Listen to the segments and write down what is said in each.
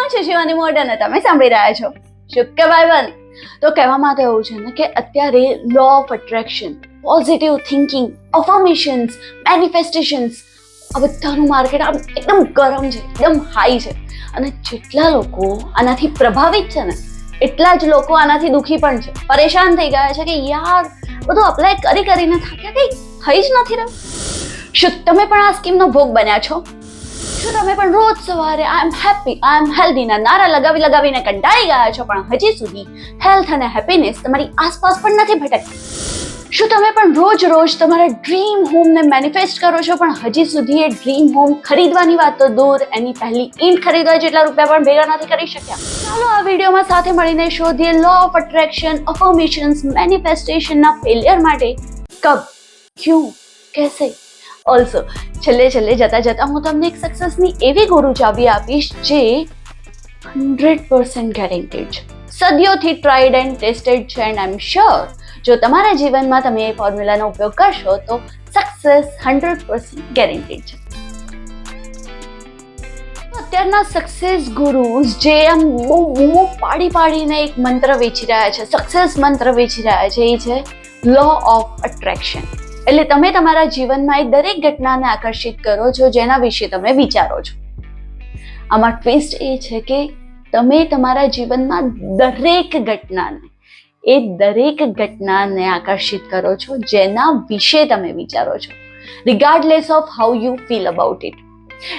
હું છું શિવાની મોડર્ન અને તમે સાંભળી રહ્યા છો શુક્ર ભાઈબંધ. તો કહેવામાં તો એવું છે ને કે અત્યારે law of attraction, positive thinking, affirmations, manifestations, આ બધાનું માર્કેટ આમ એકદમ ગરમ છે, એકદમ હાઈ છે. અને જેટલા લોકો આનાથી પ્રભાવિત છે ને એટલા જ લોકો આનાથી દુઃખી પણ છે, પરેશાન થઈ ગયા છે કે યાર બધું અપ્લાય કરીને થાક્યા, કંઈ થઈ જ નથી રહ્યું. શું તમે પણ આ સ્કીમનો ભોગ બન્યા છો? શું તમે પણ રોજ સવારે આઈ am happy, I M healthy ના નારા લગાવીને કંટાળી ગયા છો, પણ હજી સુધી હેલ્થ અને હેપીનેસ તમારી આસપાસ પણ નથી ભટકતી? શું તમે પણ રોજ તમારા ડ્રીમ હોમને મેનિફેસ્ટ કરો છો, પણ હજી સુધી એ ડ્રીમ હોમ ખરીદવાની વાત તો દૂર, એની પહેલી ઈંટ ખરીદવા જેટલા રૂપિયા પણ ભેગા નથી કરી શક્યા? ચાલો આ વિડીયોમાં સાથે મળીને શોધીએ લો ઓફ અટ્રેક્શન, અફર્મેશન્સ, મેનિફેસ્ટેશનના ફેલિયર માટે કબ, ક્યું, કેસે. ઓલ્સો છેલ્લે જતા હું તમને એક સક્સેસની એવી ગુરુ ચાવી આપીશ જે 100% ગેરંટેડ છે, સદીઓથી ટ્રાઈડ એન્ડ ટેસ્ટેડ છે, એન્ડ આઈ એમ શ્યોર જો તમારા જીવનમાં તમે એ ફોર્મ્યુલાનો ઉપયોગ કરશો તો સક્સેસ 100% ગેરંટેડ છે. અત્યારના સક્સેસ ગુરુઝ જે આમ બહુ બૂમો પાડીને એક મંત્ર વેચી રહ્યા છે, સક્સેસ મંત્ર વેચી રહ્યા છે, એ છે લો ઓફ અટ્રેક્શન. એટલે તમે તમારા જીવનમાં એ દરેક ઘટનાને આકર્ષિત કરો છો જેના વિશે તમે વિચારો છો. આમાં ટ્વિસ્ટ એ છે કે તમે તમારા જીવનમાં દરેક ઘટનાને આકર્ષિત કરો છો જેના વિશે તમે વિચારો છો, regardless of how you feel about it.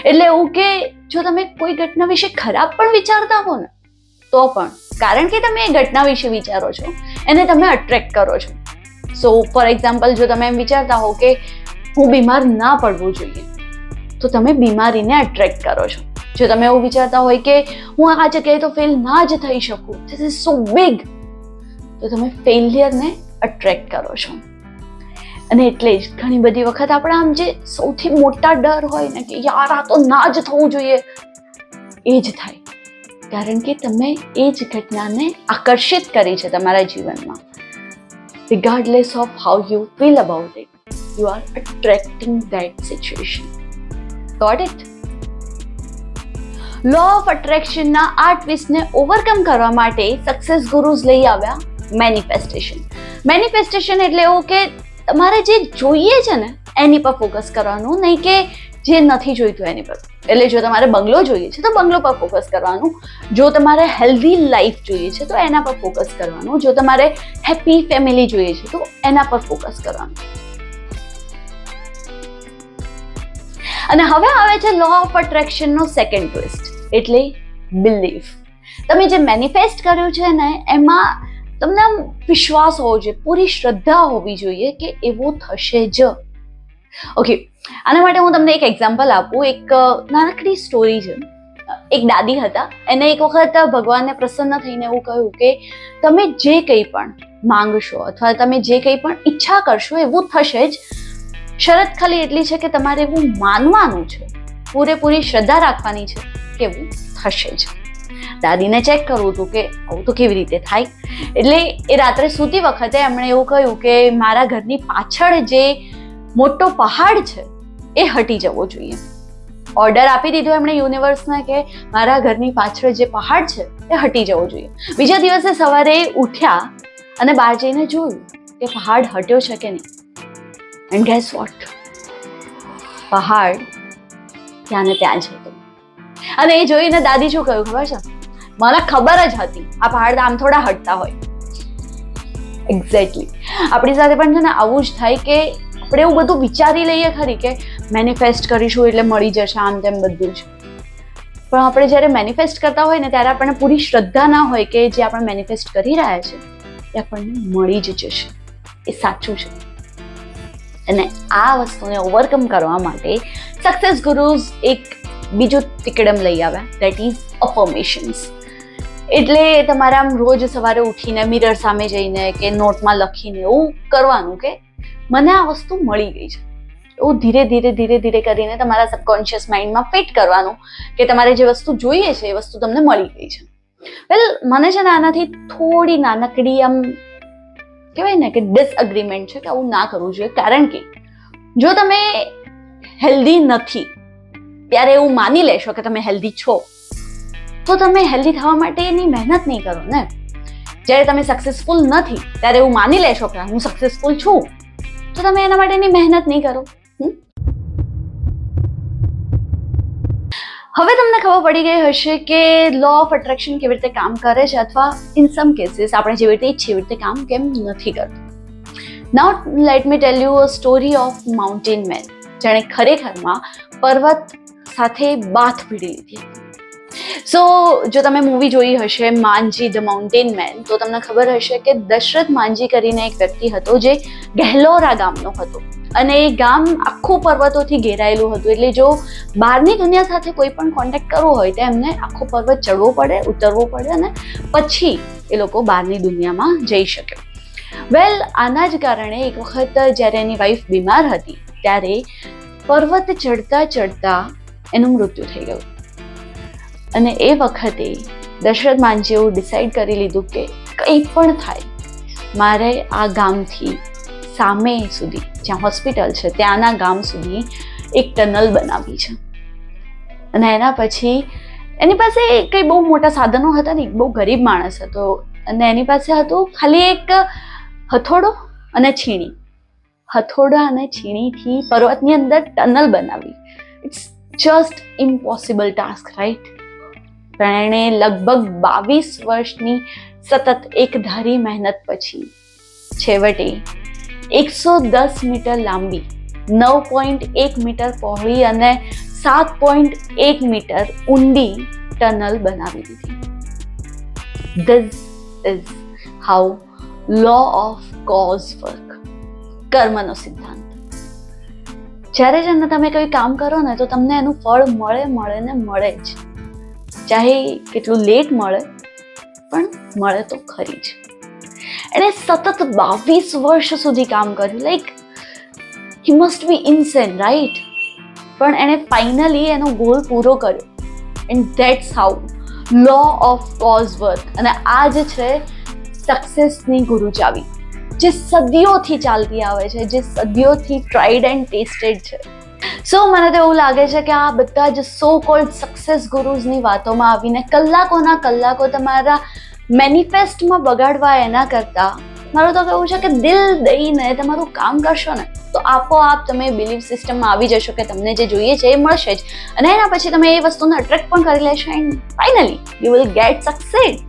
એટલે એવું કે જો તમે કોઈ ઘટના વિશે ખરાબ પણ વિચારતા હો ને તો પણ કારણ કે તમે એ ઘટના વિશે વિચારો છો એને તમે અટ્રેક્ટ કરો છો. સો ફોર એક્ઝામ્પલ, જો તમે એમ વિચારતા હો કે હું બીમાર ના પડવું જોઈએ તો તમે બીમારીને અટ્રેક્ટ કરો છો. જો તમે એવું વિચારતા હોય કે હું આ જગ્યાએ તો ફેલ ના જ થઈ શકું, ધીસ ઇઝ સો બિગ, તો તમે ફેલિયરને અટ્રેક્ટ કરો છો. અને એટલે જ ઘણી બધી વખત આપણા આમ જે સૌથી મોટા ડર હોય ને કે યાર આ તો ના જ થવું જોઈએ, એ જ થાય, કારણ કે તમે એ જ ઘટનાને આકર્ષિત કરી છે તમારા જીવનમાં. Regardless of how you feel about it, you are attracting that situation. Got it? Law of attraction ના આ ટ્વિસ્ટને ઓવરકમ કરવા માટે સક્સેસ ગુરુઝ લઈ આવ્યા મેનિફેસ્ટેશન. મેનિફેસ્ટેશન એટલે એવું કે તમારે જે જોઈએ છે ને એની પર ફોકસ કરવાનું, નહીં કે જે નથી જોઈતું એની પર. એટલે જો તમારે બંગલો જોઈએ છે તો બંગલો પર ફોકસ કરવાનું, જો તમારે હેલ્ધી લાઈફ જોઈએ છે તો એના પર ફોકસ કરવાનું, જો તમારે હેપી ફેમિલી જોઈએ છે તો એના પર ફોકસ કરવાનું. અને હવે આવે છે લો ઓફ અટ્રેક્શનનો સેકન્ડ ટ્વિસ્ટ, એટલે બિલીફ. તમે જે મેનિફેસ્ટ કર્યું છે ને એમાં તમને આમ વિશ્વાસ હોવો જોઈએ, પૂરી શ્રદ્ધા હોવી જોઈએ કે એવું થશે જ. ઓકે, આના માટે હું તમને એક એક્ઝામ્પલ આપું. એક નાનકડી સ્ટોરી છે. એક દાદી હતા, એને એક વખત ભગવાનને પ્રસન્ન થઈને એવું કહ્યું કે તમે જે કંઈ પણ માંગશો અથવા તમે જે કંઈ પણ ઈચ્છા કરશો એવું થશે જ, શરત ખાલી એટલી છે કે તમારે એવું માનવાનું છે, પૂરેપૂરી શ્રદ્ધા રાખવાની છે કે એવું થશે જ. દાદીને ચેક કરવું હતું કે આવું તો કેવી રીતે થાય. એટલે એ રાત્રે સૂતી વખતે એમણે એવું કહ્યું કે મારા ઘરની પાછળ જે મોટો પહાડ છે એ હટી જવો જોઈએ. ઓર્ડર આપી દીધો એમણે યુનિવર્સને કે મારા ઘરની પાછળ જે પહાડ છે એ હટી જવો જોઈએ. બીજા દિવસે સવારે ઉઠ્યા અને બહાર જઈને જોયું કે પહાડ હટ્યો છે કે નહીં. એન્ડ ગેસ વોટ, પહાડ ત્યાં ને ત્યાં જ હતો. અને એ જોઈને દાદી શું કહ્યું ખબર છે? મને ખબર જ હતી આ પહાડ આમ થોડા હટતા હોય. એક્ઝેક્ટલી આપણી સાથે પણ છે ને આવું જ થાય કે આપણે એવું બધું વિચારી લઈએ ખરી કે મેનિફેસ્ટ કરીશું એટલે મળી જશે, આમ તેમ બધું જ. પણ આપણે જ્યારે મેનિફેસ્ટ કરતા હોય ને ત્યારે આપણને પૂરી શ્રદ્ધા ના હોય કે જે આપણે મેનિફેસ્ટ કરી રહ્યા છે એ આપણને મળી જ જશે, એ સાચું છે. અને આ વસ્તુને ઓવરકમ કરવા માટે સક્સેસ ગુરુઝ એક બીજું તિકડમ લઈ આવ્યા, દેટ ઇઝ અફર્મેશન્સ. એટલે તમારે આમ રોજ સવારે ઉઠીને મિરર સામે જઈને કે નોટમાં લખીને એવું કરવાનું કે મને આ વસ્તુ મળી ગઈ છે. એવું ધીરે ધીરે કરીને તમારા સબકોન્શિયસ માઇન્ડમાં ફિટ કરવાનું કે તમારે જે વસ્તુ જોઈએ છે એ વસ્તુ તમને મળી ગઈ છે. વેલ, મને છે ને આનાથી થોડી નાનકડી આમ કહેવાય ને કે ડિસઅગ્રીમેન્ટ છે કે આવું ના કરવું જોઈએ. કારણ કે જો તમે હેલ્ધી નથી ત્યારે એવું માની લેશો કે તમે હેલ્ધી છો, તો તમે હેલ્ધી થવા માટે એની મહેનત નહીં કરો ને. જ્યારે તમે સક્સેસફુલ નથી ત્યારે એવું માની લેશો કે હું સક્સેસફુલ છું, તો તમે એના માટેની મહેનત નહીં કરો. હવે તમને ખબર પડી ગઈ હશે કે લો ઓફ અટ્રેક્શન કેવી રીતે કામ કરે છે, અથવા ઇન સમ કેસીસ આપણે જેવી રીતે ઈચ્છીએ એવી રીતે કામ કેમ નથી કરતું. Now let me tell you a story of mountain man, જેણે ખરેખરમાં પર્વત સાથે બાથ ભીડી લીધી હતી. સો જો તમે મૂવી જોઈ હશે માંજી ધ માઉન્ટેન મેન, તો તમને ખબર હશે કે દશરથ માંજી કરીને એક વ્યક્તિ હતો જે ગહેલોરા ગામનો હતો, અને એ ગામ આખું પર્વતોથી ઘેરાયેલું હતું. એટલે જો બહારની દુનિયા સાથે કોઈ પણ કોન્ટેક્ટ કરવો હોય તો એમને આખો પર્વત ચડવો પડે, ઉતરવો પડે, અને પછી એ લોકો બહારની દુનિયામાં જઈ શકે. વેલ, આના જ કારણે એક વખત જ્યારે એની વાઈફ બીમાર હતી ત્યારે પર્વત ચડતા ચડતા એનું મૃત્યુ થઈ ગયું. અને એ વખતે દશરથ માંજીએ એવું ડિસાઈડ કરી લીધું કે કંઈ પણ થાય, મારે આ ગામથી સામે સુધી જ્યાં હોસ્પિટલ છે ત્યાંના ગામ સુધી એક ટનલ બનાવવી છે. અને એના પછી એની પાસે કંઈ બહુ મોટા સાધનો હતા નહીં, બહુ ગરીબ માણસ હતો, અને એની પાસે હતું ખાલી એક હથોડો અને છીણી. હથોડા અને છીણીથી પર્વતની અંદર ટનલ બનાવી. It's just impossible task, right? પણ એણે લગભગ 22 વર્ષની સતત એકધારી મહેનત પછી છેવટે 110 મીટર લાંબી, 9.1 મીટર પહોળી અને 7.1 મીટર ઊંડી ટનલ બનાવી દીધી. This is how law of cause work, કર્મનો સિદ્ધાંત. જ્યારે જેને તમે કોઈ કામ કરો ને તો તમને એનું ફળ મળે ને મળે જ, ચાહે કેટલું લેટ મળે પણ મળે તો ખરી જ. એણે સતત 22 વર્ષ સુધી કામ કર્યું. Like he must be insane, right? પણ એણે ફાઇનલી એનો ગોલ પૂરો કર્યો. And that's how law of cause work. અને આ જ છે સક્સેસની ગુરુ ચાવી, જે સદીઓથી ચાલતી આવે છે, જે સદીઓથી ટ્રાઈડ એન્ડ ટેસ્ટેડ છે. સો મને તો એવું લાગે છે કે આ બધા જ સો કોલ્ડ સક્સેસ ગુરુઝની વાતોમાં આવીને કલાકોના કલાકો તમારા મેનિફેસ્ટમાં બગાડવા એના કરતાં મારું તો કહેવું છે કે દિલ દઈને તમારું કામ કરશો ને તો આપોઆપ તમે બિલીફ સિસ્ટમમાં આવી જશો કે તમને જે જોઈએ છે એ મળશે જ. અને એના પછી તમે એ વસ્તુને અટ્રેક્ટ પણ કરી લેશો and finally you will get success.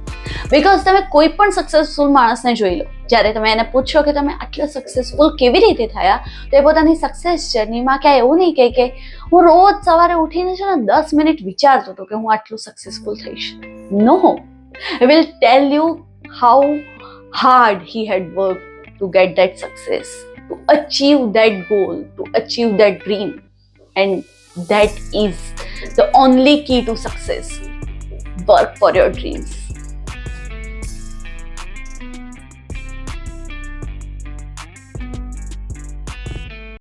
Because તમે કોઈ પણ સક્સેસફુલ માણસને જોઈ લો, જ્યારે તમે એને પૂછશો કે તમે આટલા સક્સેસફુલ કેવી રીતે થયા, તો એ પોતાની સક્સેસ જર્નીમાં ક્યાંય એવું નહીં કહે કે હું રોજ સવારે ઉઠીને છે ને 10 મિનિટ વિચારતો હતો કે હું આટલું સક્સેસફુલ થઈશ. નો, I will tell you how hard he had worked to get that success, to achieve that goal, to achieve that dream. And that is the only key to success. Work for your dreams.